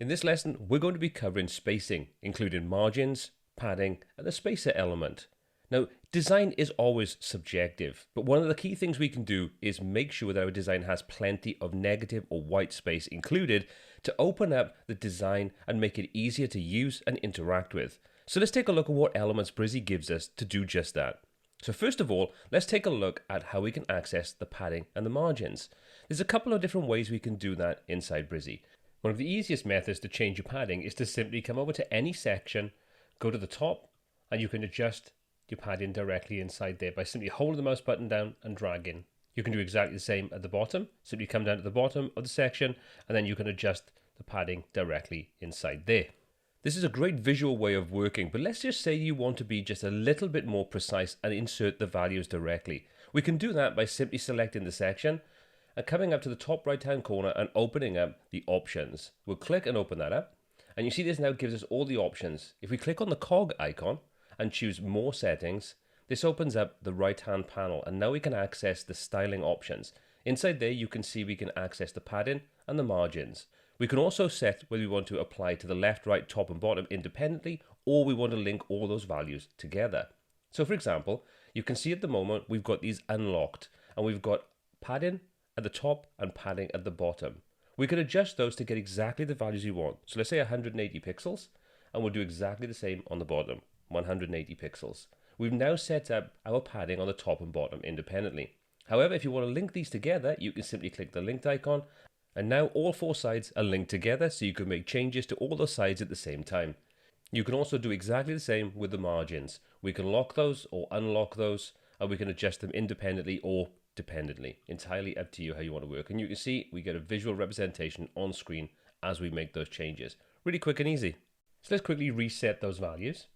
In this lesson, we're going to be covering spacing, including margins, padding, and the spacer element. Now, design is always subjective, but one of the key things we can do is make sure that our design has plenty of negative or white space included to open up the design and make it easier to use and interact with. So let's take a look at what elements Brizy gives us to do just that. So first of all, let's take a look at how we can access the padding and the margins. There's a couple of different ways we can do that inside Brizy. One of the easiest methods to change your padding is to simply come over to any section, go to the top, and you can adjust your padding directly inside there by simply holding the mouse button down and dragging. You can do exactly the same at the bottom. Simply come down to the bottom of the section, and then you can adjust the padding directly inside there. This is a great visual way of working, but let's just say you want to be just a little bit more precise and insert the values directly. We can do that by simply selecting the section and coming up to the top right hand corner and opening up the options. We'll click and open that up, and you see this now gives us all the options. If we click on the cog icon and choose more settings, this opens up the right hand panel, and now we can access the styling options. Inside there you can see we can access the padding and the margins. We can also set whether we want to apply to the left, right, top and bottom independently, or we want to link all those values together. So for example, you can see at the moment we've got these unlocked, and we've got padding at the top and padding at the bottom. We can adjust those to get exactly the values we want. So let's say 180 pixels, and we'll do exactly the same on the bottom, 180 pixels. We've now set up our padding on the top and bottom independently. However, if you want to link these together, you can simply click the linked icon, and now all four sides are linked together, so you can make changes to all those sides at the same time. You can also do exactly the same with the margins. We can lock those or unlock those, and we can adjust them independently or dependently. Entirely up to you how you want to work. And you can see we get a visual representation on screen as we make those changes. Really quick and easy. So let's quickly reset those values.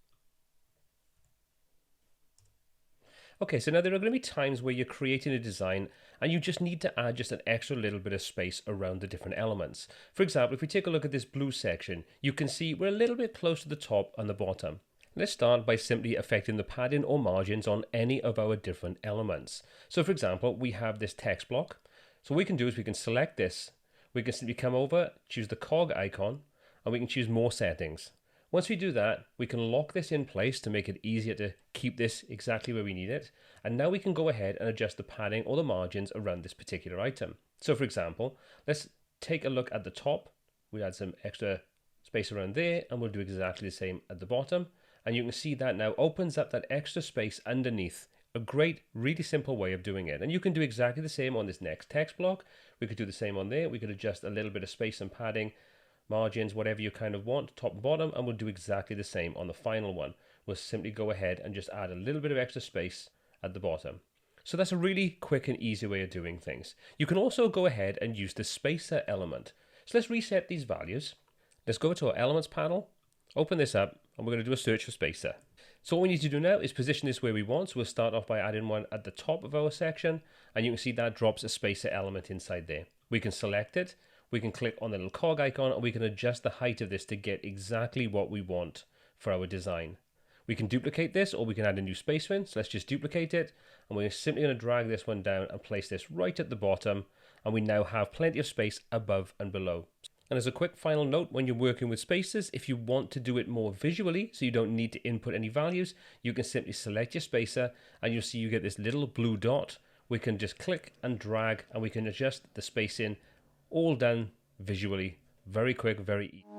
Okay, so now there are going to be times where you're creating a design and you just need to add just an extra little bit of space around the different elements. For example, if we take a look at this blue section, you can see we're a little bit close to the top and the bottom. Let's start by simply affecting the padding or margins on any of our different elements. So for example, we have this text block. So what we can do is we can select this. We can simply come over, choose the cog icon, and we can choose more settings. Once we do that, we can lock this in place to make it easier to keep this exactly where we need it. And now we can go ahead and adjust the padding or the margins around this particular item. So for example, let's take a look at the top. We add some extra space around there, and we'll do exactly the same at the bottom. And you can see that now opens up that extra space underneath. A great, really simple way of doing it. And you can do exactly the same on this next text block. We could do the same on there. We could adjust a little bit of space and padding, margins, whatever you kind of want, top and bottom, and we'll do exactly the same on the final one. We'll simply go ahead and just add a little bit of extra space at the bottom. So that's a really quick and easy way of doing things. You can also go ahead and use the spacer element. So let's reset these values. Let's go to our elements panel, open this up, and we're going to do a search for spacer. So what we need to do now is position this where we want. So we'll start off by adding one at the top of our section, and you can see that drops a spacer element inside there. We can select it, we can click on the little cog icon, and we can adjust the height of this to get exactly what we want for our design. We can duplicate this, or we can add a new space in. So let's just duplicate it, and we're simply going to drag this one down and place this right at the bottom, and we now have plenty of space above and below. And as a quick final note, when you're working with spacers, if you want to do it more visually, so you don't need to input any values, you can simply select your spacer, and you'll see you get this little blue dot. We can just click and drag, and we can adjust the spacing, all done visually. Very quick, very easy.